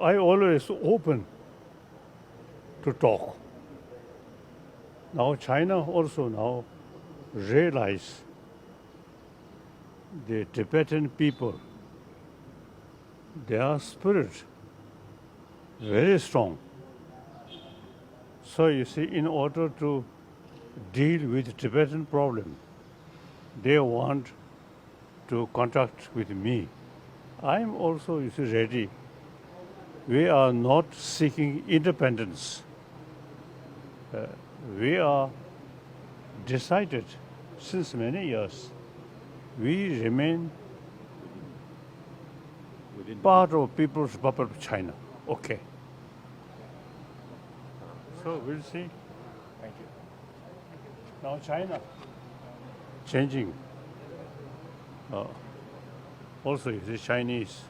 I always open to talk. Now China also now realize the Tibetan people, their spirit very strong. So you see, in order to deal with Tibetan problem, they want to contact with me. I am also, you see, ready. We are not seeking independence. We are decided since many years. We remain part of People's Republic of China. Okay. So we'll see. Thank you. Now China changing. Also, you see, Chinese